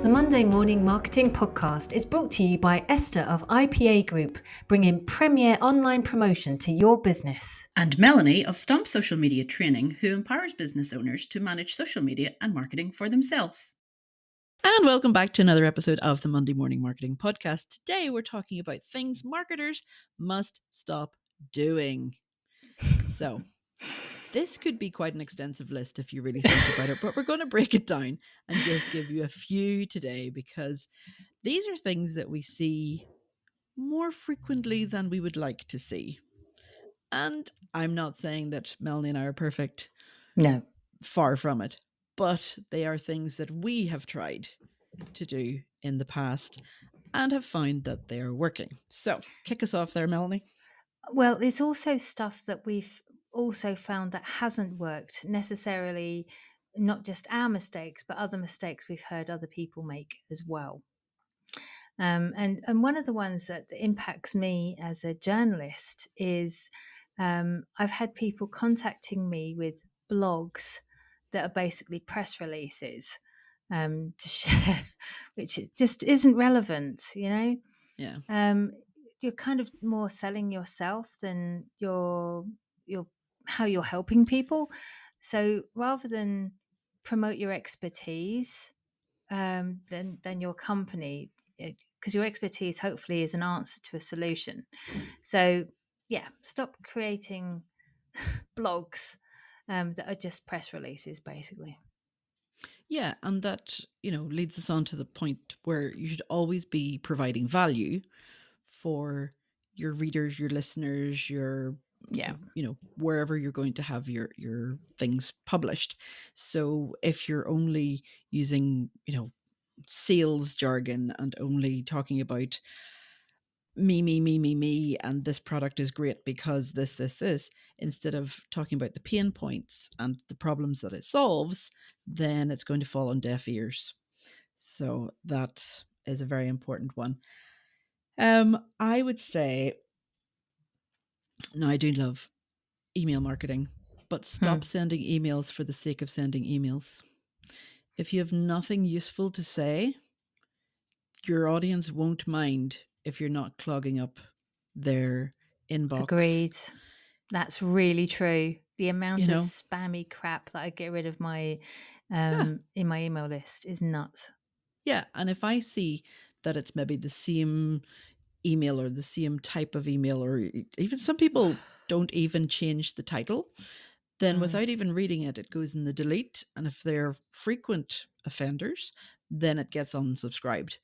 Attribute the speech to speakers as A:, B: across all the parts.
A: The Monday Morning Marketing Podcast is brought to you by Esther of IPA Group, bringing premier online promotion to your business.
B: And Melanie of Stomp Social Media Training, who empowers business owners to manage social media and marketing for themselves.
C: And welcome back to another episode of the Monday Morning Marketing Podcast. Today we're talking about things marketers must stop doing. So this could be quite an extensive list if you really think about it, but we're going to break it down and just give you a few today because these are things that we see more frequently than we would like to see. And I'm not saying that Melanie and I are perfect.
A: No.
C: Far from it. But they are things that we have tried to do in the past and have found that they are working. So kick us off there, Melanie.
A: Well, it's also stuff that we've also found that hasn't worked necessarily, not just our mistakes, but other mistakes we've heard other people make as well. And one of the ones that impacts me as a journalist is I've had people contacting me with blogs that are basically press releases to share, which just isn't relevant, you know?
C: Yeah.
A: You're kind of more selling yourself than you're how you're helping people. So rather than promote your expertise, than your company, because your expertise hopefully is an answer to a solution. So yeah, stop creating blogs that are just press releases, basically.
C: Yeah, and that, leads us on to the point where you should always be providing value for your readers, your listeners, your wherever you're going to have your things published. So if you're only using, sales jargon and only talking about me, and this product is great because this, instead of talking about the pain points and the problems that it solves, then it's going to fall on deaf ears. So that is a very important one. I would say, now I do love email marketing, but stop sending emails for the sake of sending emails. If you have nothing useful to say, your audience won't mind if you're not clogging up their inbox.
A: Agreed. That's really true. The amount of spammy crap that I get rid of my in my email list is nuts.
C: Yeah, and if I see that it's maybe the same email or the same type of email, or even some people don't even change the title, then without even reading it, it goes in the delete. And if they're frequent offenders, then it gets unsubscribed.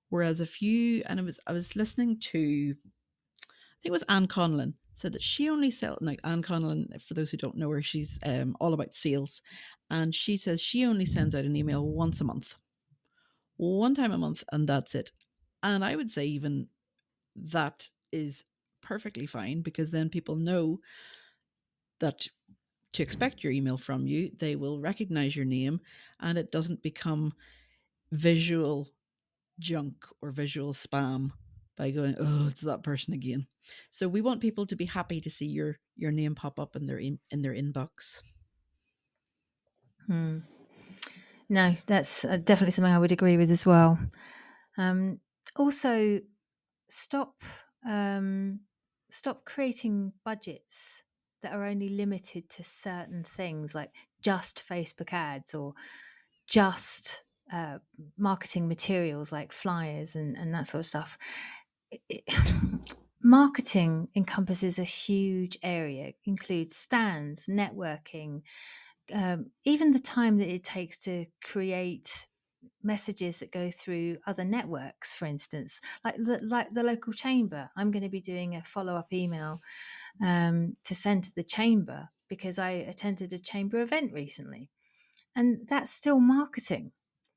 C: Whereas I was listening to, I think it was Anne Conlon, said that she only sells, now Anne Conlon, for those who don't know her, she's all about sales. And she says she only sends out an email once a month, one time a month, and that's it. And I would say even that is perfectly fine, because then people know that to expect your email from you, they will recognize your name, and it doesn't become visual junk or visual spam by going, oh, it's that person again. So we want people to be happy to see your name pop up in their inbox.
A: No, that's definitely something I would agree with as well. Also, stop creating budgets that are only limited to certain things, like just Facebook ads or just marketing materials like flyers and that sort of stuff. Marketing encompasses a huge area. It includes stands, networking, even the time that it takes to create messages that go through other networks, for instance, like the local chamber. I'm going to be doing a follow-up email to send to the chamber because I attended a chamber event recently, and that's still marketing.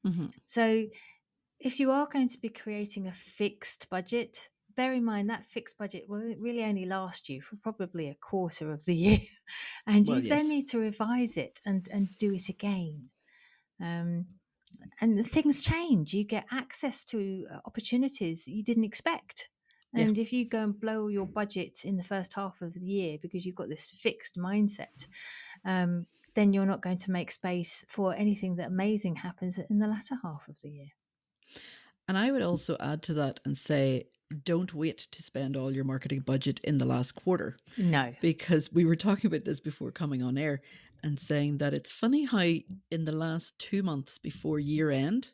C: Mm-hmm.
A: So if you are going to be creating a fixed budget, bear in mind that fixed budget will really only last you for probably a quarter of the year, and you then need to revise it and do it again. And the things change. You get access to opportunities you didn't expect. And if you go and blow your budget in the first half of the year because you've got this fixed mindset, then you're not going to make space for anything that amazing happens in the latter half of the year.
C: And I would also add to that and say, don't wait to spend all your marketing budget in the last quarter,
A: No.
C: because we were talking about this before coming on air and saying that it's funny how in the last 2 months before year end,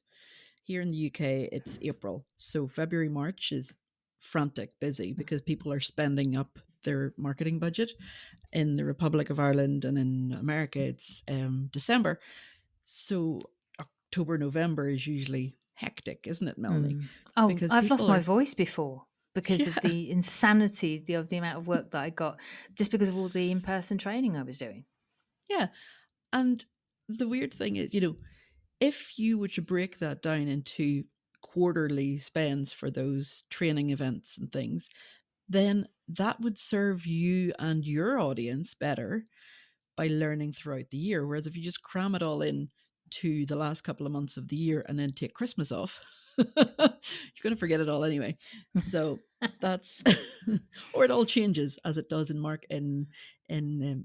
C: here in the UK, it's April. So February, March is frantic busy because people are spending up their marketing budget. In the Republic of Ireland and in America, it's December. So October, November is usually hectic, isn't it, Melanie?
A: Mm. Oh,
C: Because
A: I've lost
C: people
A: my
C: are,
A: voice before because of
C: yeah,
A: the insanity of the amount of work that I got just because of all the in-person training I was doing.
C: yeah. And the weird thing is, you know, if you were to break that down into quarterly spends for those training events and things, then that would serve you and your audience better by learning throughout the year. Whereas if you just cram it all in to the last couple of months of the year and then take Christmas off, you're going to forget it all anyway. So that's, or it all changes as it does in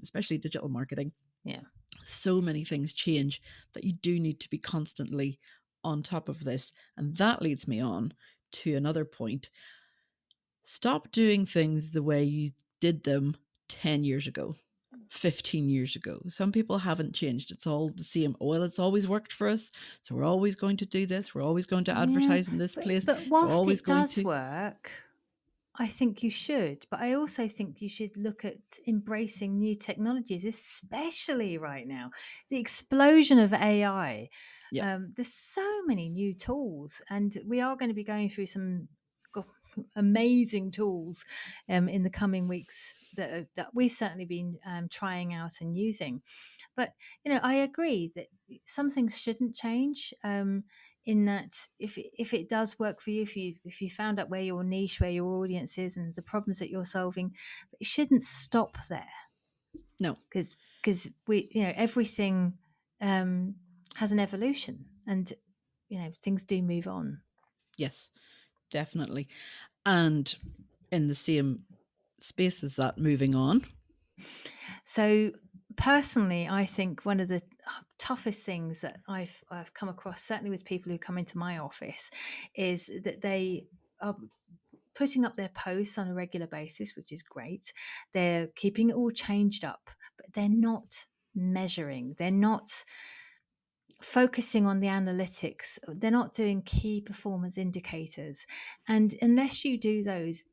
C: especially digital marketing.
A: Yeah.
C: So many things change that you do need to be constantly on top of this. And that leads me on to another point. Stop doing things the way you did them 10 years ago, 15 years ago. Some people haven't changed. It's all the same. Well, it's always worked for us. So we're always going to do this. We're always going to
A: Yeah,
C: advertise in this place.
A: but
C: We're
A: whilst
C: always
A: it
C: going
A: does
C: to.
A: work, I think you should. But I also think you should look at embracing new technologies, especially right now. The explosion of AI.
C: Yeah.
A: There's so many new tools, and we are going to be going through some amazing tools in the coming weeks that we've certainly been trying out and using. But I agree that some things shouldn't change. In that, if it does work for you, if you found out where your niche, where your audience is, and the problems that you're solving, it shouldn't stop there
C: No.
A: because we everything has an evolution, and things do move on.
C: Yes, definitely. And in the same space as that, moving on.
A: So personally, I think one of the toughest things that I've come across, certainly with people who come into my office, is that they are putting up their posts on a regular basis, which is great. They're keeping it all changed up, but they're not measuring. They're not focusing on the analytics. They're not doing key performance indicators. And unless you do those,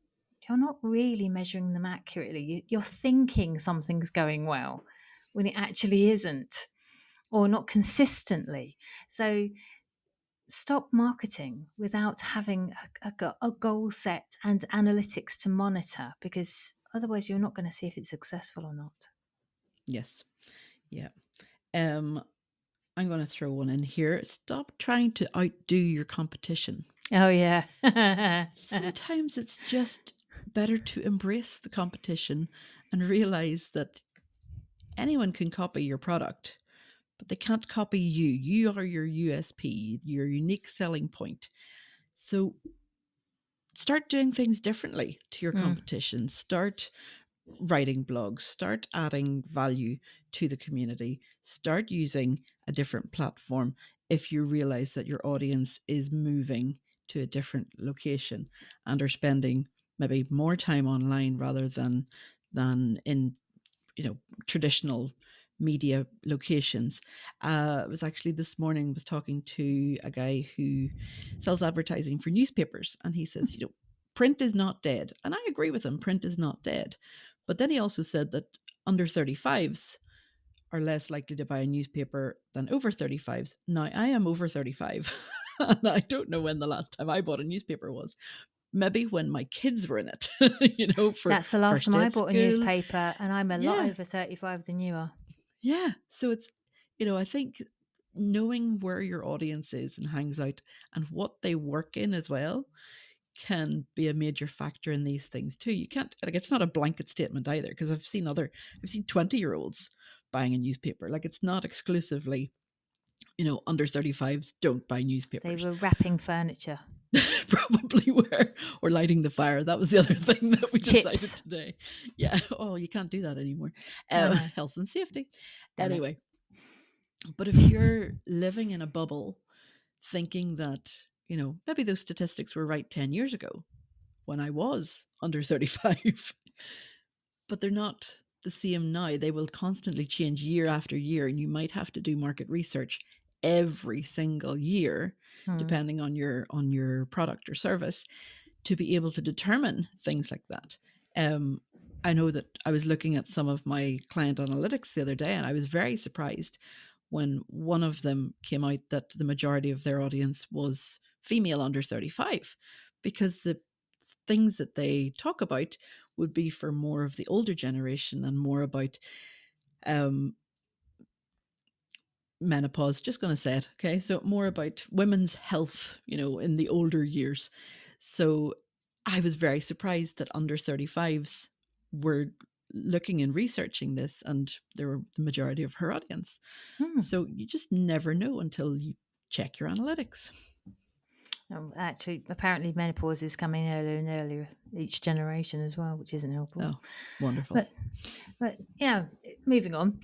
A: you're not really measuring them accurately. You're thinking something's going well when it actually isn't, or not consistently. So stop marketing without having a goal set and analytics to monitor, because otherwise you're not going to see if it's successful or not.
C: Yes. Yeah. I'm going to throw one in here. Stop trying to outdo your competition.
A: Oh, yeah.
C: Sometimes it's just better to embrace the competition and realize that anyone can copy your product, but they can't copy you. You are your USP, your unique selling point. So start doing things differently to your
A: Mm.
C: competition. Start writing blogs, start adding value to the community, start using a different platform if you realize that your audience is moving to a different location and are spending maybe more time online rather than in traditional media locations. I was actually this morning was talking to a guy who sells advertising for newspapers, and he says, print is not dead. And I agree with him, print is not dead. But then he also said that under 35s are less likely to buy a newspaper than over 35s. Now, I am over 35, and I don't know when the last time I bought a newspaper was. Maybe when my kids were in it, for
A: That's the last
C: first
A: time
C: day
A: I
C: at
A: bought a
C: school.
A: newspaper, and I'm a lot
C: Yeah.
A: over 35 than you are.
C: Yeah. So it's, I think knowing where your audience is and hangs out and what they work in as well can be a major factor in these things too. You can't, like, it's not a blanket statement either, because I've seen 20-year-olds buying a newspaper. Like, it's not exclusively, under 35s don't buy
A: They
C: newspapers.
A: were wrapping furniture.
C: Probably were, or lighting the fire. That was the other thing that we decided
A: Chips.
C: today. Yeah. Oh, you can't do that anymore.
A: I know.
C: Health and safety.
A: Damn it.
C: Anyway, but if you're living in a bubble thinking that, maybe those statistics were right 10 years ago when I was under 35, but they're not the same now. They will constantly change year after year, and you might have to do market research every single year,
A: Mm.
C: depending on your product or service, to be able to determine things like that. I know that I was looking at some of my client analytics the other day, and I was very surprised when one of them came out that the majority of their audience was female under 35, because the things that they talk about would be for more of the older generation and more about um, menopause. Just going to say it. Okay. So more about women's health, in the older years. So I was very surprised that under 35s were looking and researching this, and they were the majority of her audience.
A: Mm.
C: So you just never know until you check your analytics.
A: Actually, apparently menopause is coming earlier and earlier each generation as well, which isn't helpful.
C: Oh, wonderful.
A: But yeah, moving on.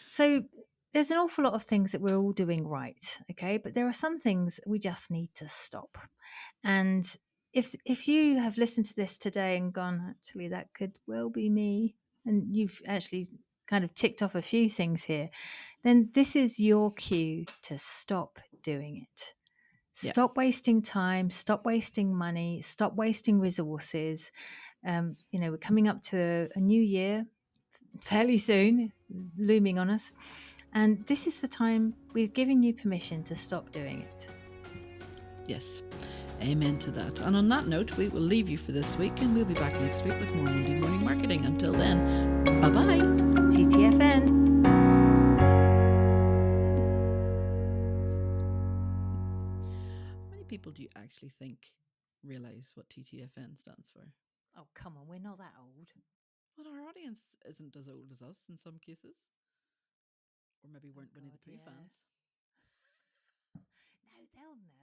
A: So there's an awful lot of things that we're all doing right, okay? But there are some things we just need to stop. And if you have listened to this today and gone, actually, that could well be me, and you've actually kind of ticked off a few things here, then this is your cue to stop doing it. Stop wasting time, stop wasting money, stop wasting resources. We're coming up to a new year fairly soon, looming on us. And this is the time we've given you permission to stop doing it.
C: Yes. Amen to that. And on that note, we will leave you for this week, and we'll be back next week with more Monday Morning Marketing. Until then, bye-bye.
A: TTFN.
C: How many people do you actually think realize what TTFN stands for?
A: Oh, come on, we're not that old.
C: Well, our audience isn't as old as us in some cases. Or maybe weren't Winnie the Pooh fans.
A: No, they'll know.